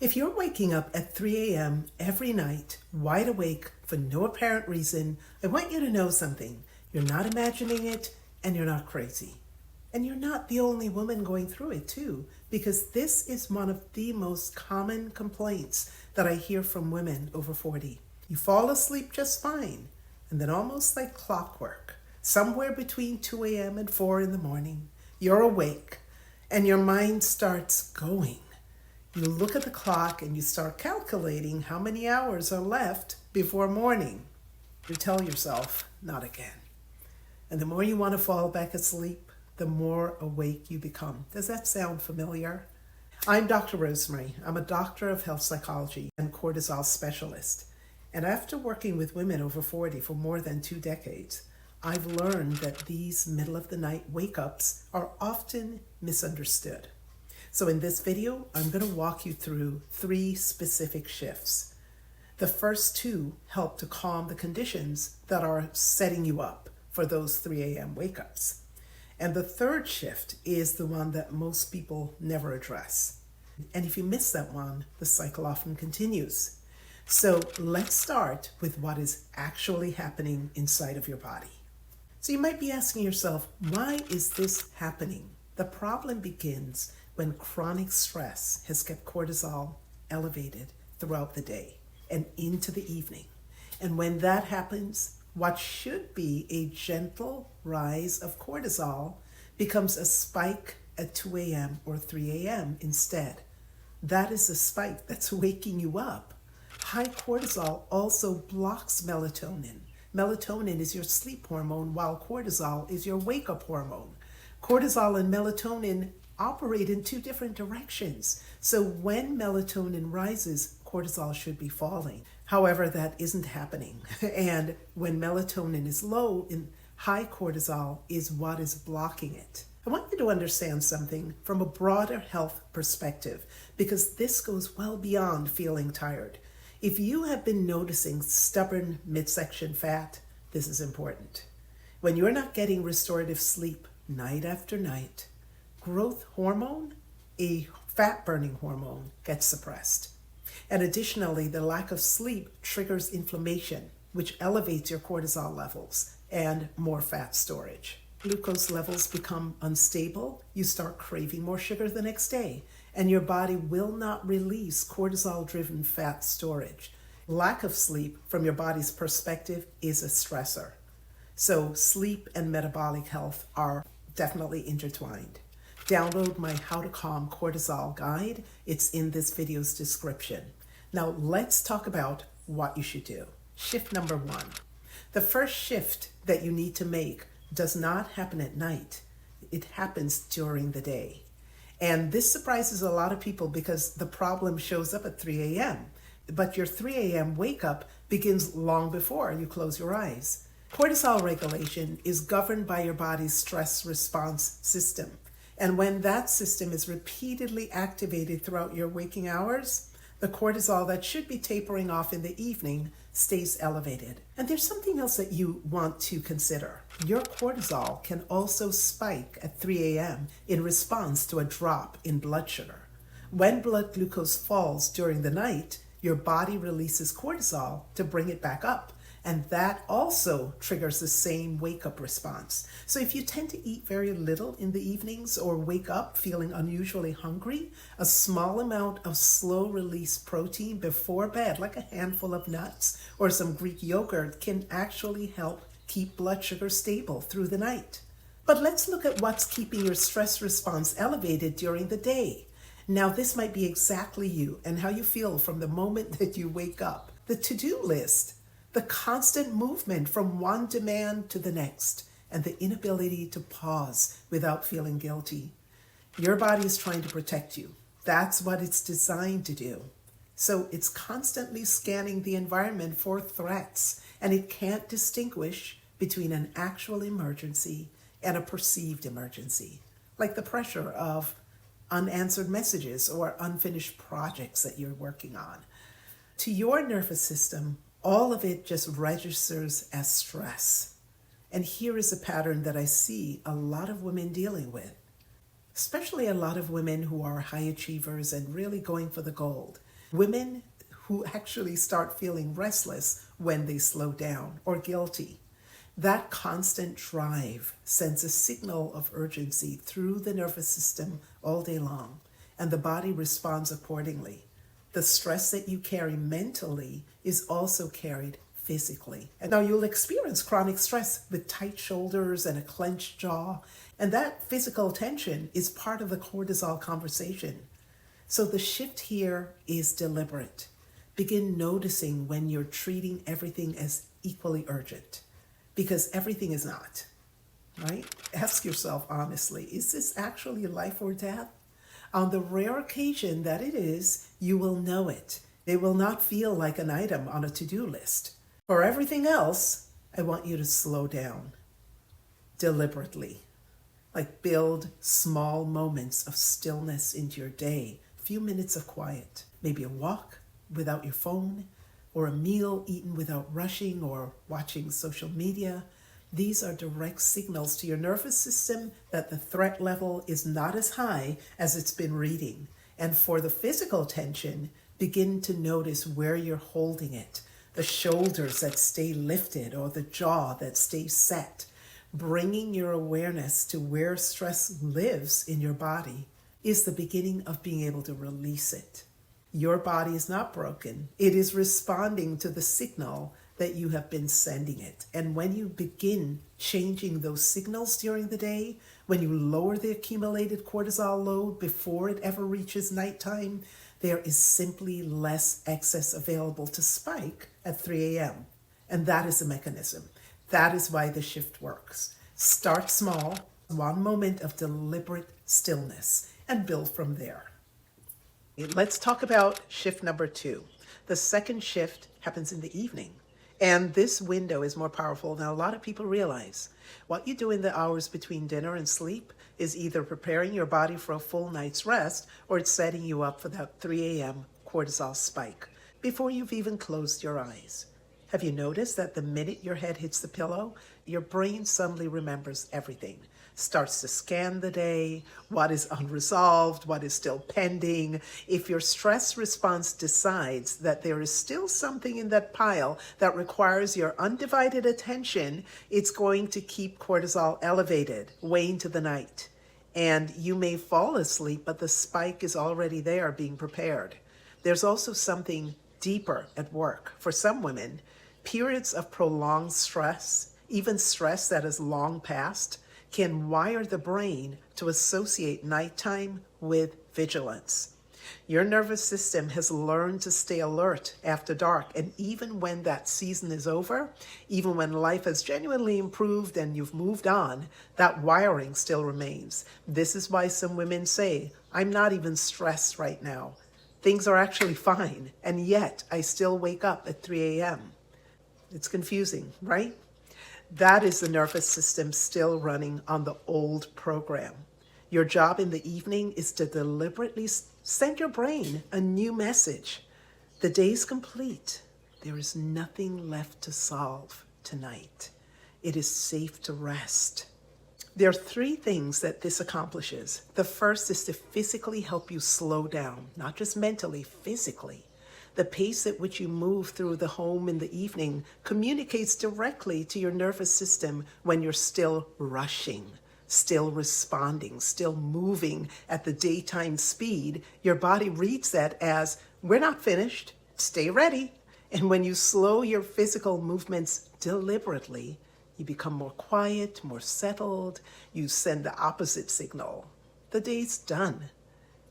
If you're waking up at 3 a.m. every night, wide awake for no apparent reason, I want you to know something. You're not imagining it, and you're not crazy. And you're not the only woman going through it too, because this is one of the most common complaints that I hear from women over 40. You fall asleep just fine, and then almost like clockwork, somewhere between 2 a.m. and 4 in the morning, you're awake, and your mind starts going. You look at the clock and you start calculating how many hours are left before morning. You tell yourself, not again. And the more you want to fall back asleep, the more awake you become. Does that sound familiar? I'm Dr. Rosemarie. I'm a doctor of health psychology and cortisol specialist. And after working with women over 40 for more than 2 decades, I've learned that these middle of the night wake-ups are often misunderstood. So in this video, I'm going to walk you through 3 specific shifts. The first 2 help to calm the conditions that are setting you up for those 3 a.m. wake-ups. And the third shift is the one that most people never address. And if you miss that one, the cycle often continues. So let's start with what is actually happening inside of your body. So you might be asking yourself, why is this happening? The problem begins when chronic stress has kept cortisol elevated throughout the day and into the evening. And when that happens, what should be a gentle rise of cortisol becomes a spike at 2 a.m. or 3 a.m. instead. That is a spike that's waking you up. High cortisol also blocks melatonin. Melatonin is your sleep hormone, while cortisol is your wake-up hormone. Cortisol and melatonin operate in 2 different directions. So when melatonin rises, cortisol should be falling. However, that isn't happening. And when melatonin is low, high cortisol is what is blocking it. I want you to understand something from a broader health perspective, because this goes well beyond feeling tired. If you have been noticing stubborn midsection fat, this is important. When you're not getting restorative sleep night after night, growth hormone, a fat-burning hormone, gets suppressed. And additionally, the lack of sleep triggers inflammation, which elevates your cortisol levels and more fat storage. Glucose levels become unstable. You start craving more sugar the next day, and your body will not release cortisol-driven fat storage. Lack of sleep, from your body's perspective, is a stressor. So sleep and metabolic health are definitely intertwined. Download my How to Calm Cortisol guide. It's in this video's description. Now let's talk about what you should do. Shift number 1. The first shift that you need to make does not happen at night. It happens during the day. And this surprises a lot of people because the problem shows up at 3 a.m. But your 3 a.m. wake up begins long before you close your eyes. Cortisol regulation is governed by your body's stress response system. And when that system is repeatedly activated throughout your waking hours, the cortisol that should be tapering off in the evening stays elevated. And there's something else that you want to consider. Your cortisol can also spike at 3 a.m. in response to a drop in blood sugar. When blood glucose falls during the night, your body releases cortisol to bring it back up. And that also triggers the same wake-up response. So if you tend to eat very little in the evenings or wake up feeling unusually hungry, a small amount of slow-release protein before bed, like a handful of nuts or some Greek yogurt, can actually help keep blood sugar stable through the night. But let's look at what's keeping your stress response elevated during the day. Now, this might be exactly you and how you feel from the moment that you wake up. The to-do list, the constant movement from one demand to the next, and the inability to pause without feeling guilty. Your body is trying to protect you. That's what it's designed to do. So it's constantly scanning the environment for threats, and it can't distinguish between an actual emergency and a perceived emergency, like the pressure of unanswered messages or unfinished projects that you're working on. To your nervous system, all of it just registers as stress. And here is a pattern that I see a lot of women dealing with, especially a lot of women who are high achievers and really going for the gold. Women who actually start feeling restless when they slow down or guilty. That constant drive sends a signal of urgency through the nervous system all day long, and the body responds accordingly. The stress that you carry mentally is also carried physically. And now you'll experience chronic stress with tight shoulders and a clenched jaw, and that physical tension is part of the cortisol conversation. So the shift here is deliberate. Begin noticing when you're treating everything as equally urgent, because everything is not, right? Ask yourself honestly, is this actually life or death? On the rare occasion that it is, you will know it. It will not feel like an item on a to-do list. For everything else, I want you to slow down deliberately. Like build small moments of stillness into your day, a few minutes of quiet, maybe a walk without your phone, or a meal eaten without rushing or watching social media. These are direct signals to your nervous system that the threat level is not as high as it's been reading. And for the physical tension, begin to notice where you're holding it. The shoulders that stay lifted or the jaw that stays set. Bringing your awareness to where stress lives in your body is the beginning of being able to release it. Your body is not broken. It is responding to the signal that you have been sending it. And when you begin changing those signals during the day, when you lower the accumulated cortisol load before it ever reaches nighttime, there is simply less excess available to spike at 3 a.m. And that is the mechanism. That is why the shift works. Start small, one moment of deliberate stillness, and build from there. Let's talk about shift number 2. The second shift happens in the evening. And this window is more powerful than a lot of people realize. What you do in the hours between dinner and sleep is either preparing your body for a full night's rest or it's setting you up for that 3 a.m. cortisol spike before you've even closed your eyes. Have you noticed that the minute your head hits the pillow, your brain suddenly remembers everything? Starts to scan the day, what is unresolved, what is still pending. If your stress response decides that there is still something in that pile that requires your undivided attention, it's going to keep cortisol elevated way into the night. And you may fall asleep, but the spike is already there being prepared. There's also something deeper at work. For some women, periods of prolonged stress, even stress that has long passed, can wire the brain to associate nighttime with vigilance. Your nervous system has learned to stay alert after dark, and even when that season is over, even when life has genuinely improved and you've moved on, that wiring still remains. This is why some women say, I'm not even stressed right now. Things are actually fine, and yet I still wake up at 3 a.m. It's confusing, right? That is the nervous system still running on the old program. Your job in the evening is to deliberately send your brain a new message. The day's complete. There is nothing left to solve tonight. It is safe to rest. There are 3 things that this accomplishes. The first is to physically help you slow down, not just mentally, physically. The pace at which you move through the home in the evening communicates directly to your nervous system when you're still rushing, still responding, still moving at the daytime speed. Your body reads that as, we're not finished, stay ready. And when you slow your physical movements deliberately, you become more quiet, more settled. You send the opposite signal. The day's done.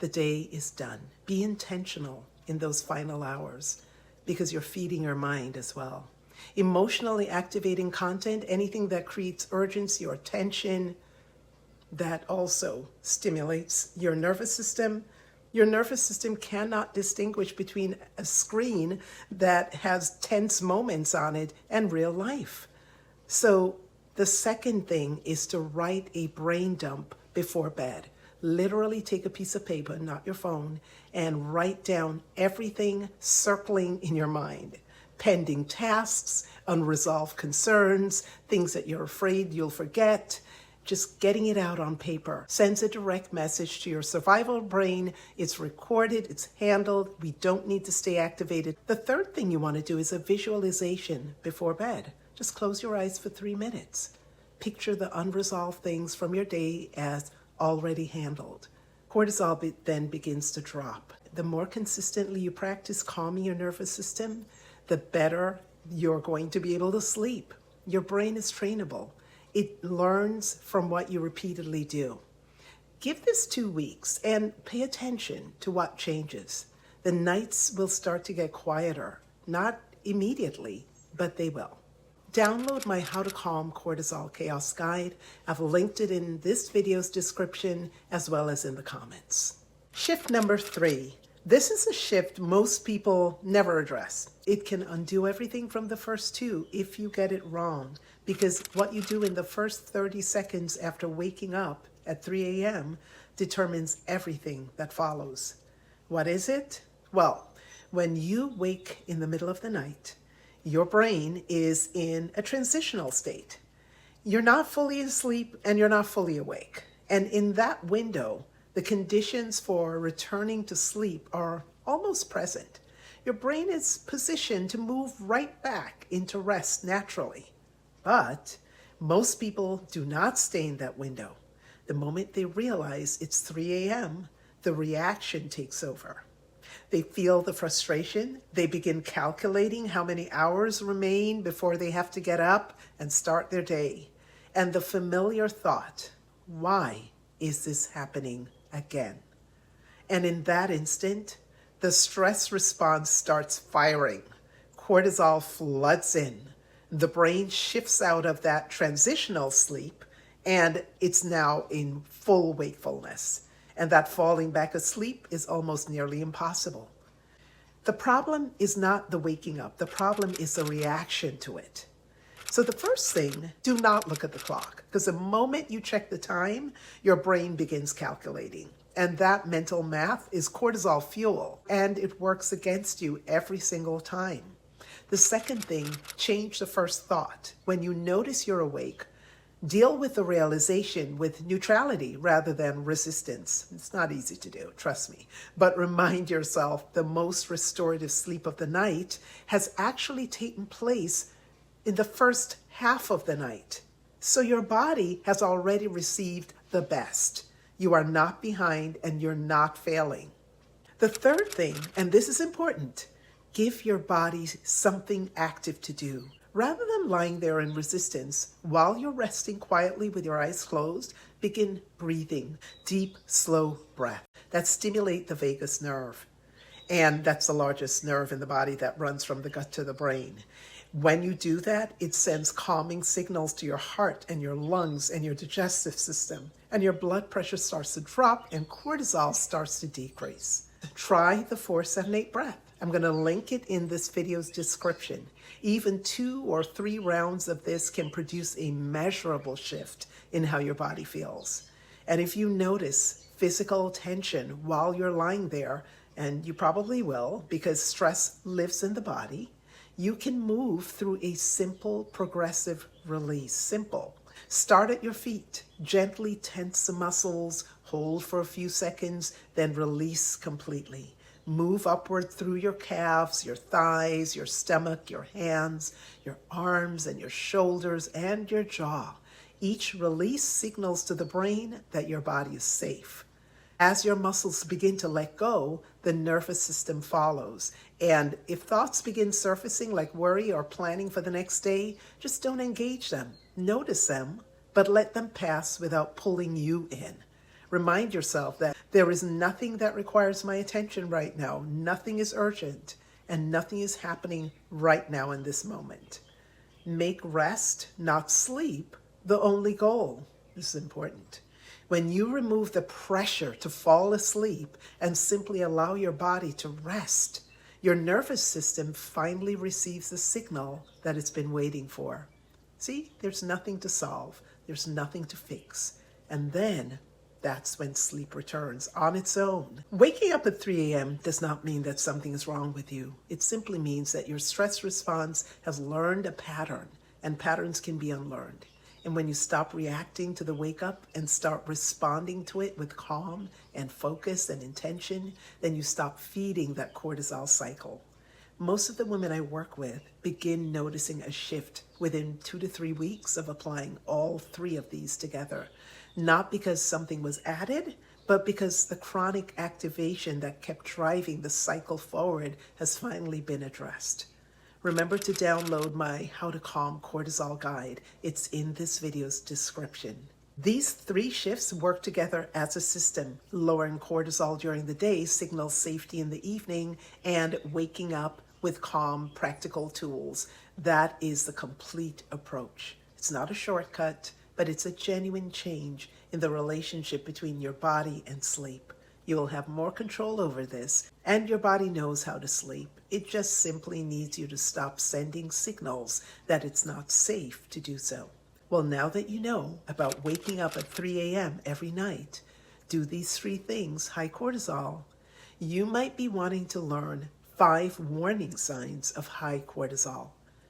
The day is done. Be intentional in those final hours, because you're feeding your mind as well. Emotionally activating content, anything that creates urgency or tension, that also stimulates your nervous system. Your nervous system cannot distinguish between a screen that has tense moments on it and real life. So the second thing is to write a brain dump before bed. Literally take a piece of paper, not your phone, and write down everything circling in your mind. Pending tasks, unresolved concerns, things that you're afraid you'll forget. Just getting it out on paper sends a direct message to your survival brain. It's recorded, it's handled. We don't need to stay activated. The third thing you want to do is a visualization before bed. Just close your eyes for 3 minutes. Picture the unresolved things from your day as already handled. Cortisol then begins to drop. The more consistently you practice calming your nervous system, the better you're going to be able to sleep. Your brain is trainable. It learns from what you repeatedly do. Give this 2 weeks and pay attention to what changes. The nights will start to get quieter, not immediately, but they will. Download my How to Calm Cortisol Chaos Guide. I've linked it in this video's description as well as in the comments. Shift number 3. This is a shift most people never address. It can undo everything from the first 2 if you get it wrong, because what you do in the first 30 seconds after waking up at 3 a.m. determines everything that follows. What is it? Well, when you wake in the middle of the night, your brain is in a transitional state. You're not fully asleep and you're not fully awake. And in that window, the conditions for returning to sleep are almost present. Your brain is positioned to move right back into rest naturally. But most people do not stay in that window. The moment they realize it's 3 a.m., the reaction takes over. They feel the frustration. They begin calculating how many hours remain before they have to get up and start their day. And the familiar thought, why is this happening again? And in that instant, the stress response starts firing. Cortisol floods in. The brain shifts out of that transitional sleep and it's now in full wakefulness. And that falling back asleep is almost nearly impossible. The problem is not the waking up. The problem is the reaction to it. So the first thing, do not look at the clock, because the moment you check the time, your brain begins calculating. And that mental math is cortisol fuel, and it works against you every single time. The second thing, change the first thought. When you notice you're awake, deal with the realization with neutrality rather than resistance. It's not easy to do, trust me. But remind yourself the most restorative sleep of the night has actually taken place in the first half of the night. So your body has already received the best. You are not behind and you're not failing. The third thing, and this is important, give your body something active to do. Rather than lying there in resistance, while you're resting quietly with your eyes closed, begin breathing, deep, slow breath that stimulate the vagus nerve. And that's the largest nerve in the body that runs from the gut to the brain. When you do that, it sends calming signals to your heart and your lungs and your digestive system, and your blood pressure starts to drop and cortisol starts to decrease. Try the 4-7-8 breath. I'm going to link it in this video's description. Even 2 or 3 rounds of this can produce a measurable shift in how your body feels. And if you notice physical tension while you're lying there, and you probably will because stress lives in the body, you can move through a simple progressive release. Simple. Start at your feet. Gently tense the muscles, hold for a few seconds, then release completely. Move upward through your calves, your thighs, your stomach, your hands, your arms and your shoulders and your jaw. Each release signals to the brain that your body is safe. As your muscles begin to let go, the nervous system follows. And if thoughts begin surfacing like worry or planning for the next day, just don't engage them. Notice them, but let them pass without pulling you in. Remind yourself that there is nothing that requires my attention right now. Nothing is urgent, and nothing is happening right now in this moment. Make rest, not sleep, the only goal. This is important. When you remove the pressure to fall asleep and simply allow your body to rest, your nervous system finally receives the signal that it's been waiting for. See, there's nothing to solve. There's nothing to fix. And then that's when sleep returns on its own. Waking up at 3 a.m. does not mean that something is wrong with you. It simply means that your stress response has learned a pattern, and patterns can be unlearned. And when you stop reacting to the wake up and start responding to it with calm and focus and intention, then you stop feeding that cortisol cycle. Most of the women I work with begin noticing a shift within 2 to 3 weeks of applying all three of these together. Not because something was added, but because the chronic activation that kept driving the cycle forward has finally been addressed. Remember to download my How to Calm Cortisol guide. It's in this video's description. These 3 shifts work together as a system. Lowering cortisol during the day signals safety in the evening, and waking up with calm, practical tools. That is the complete approach. It's not a shortcut, but it's a genuine change in the relationship between your body and sleep. You will have more control over this, and your body knows how to sleep. It just simply needs you to stop sending signals that it's not safe to do so. Well, now that you know about waking up at 3 a.m. every night, do these 3 things, high cortisol, you might be wanting to learn 5 warning signs of high cortisol.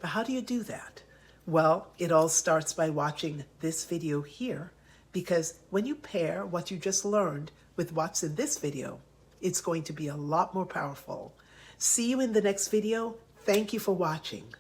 But how do you do that? Well, it all starts by watching this video here, because when you pair what you just learned with what's in this video, it's going to be a lot more powerful. See you in the next video. Thank you for watching.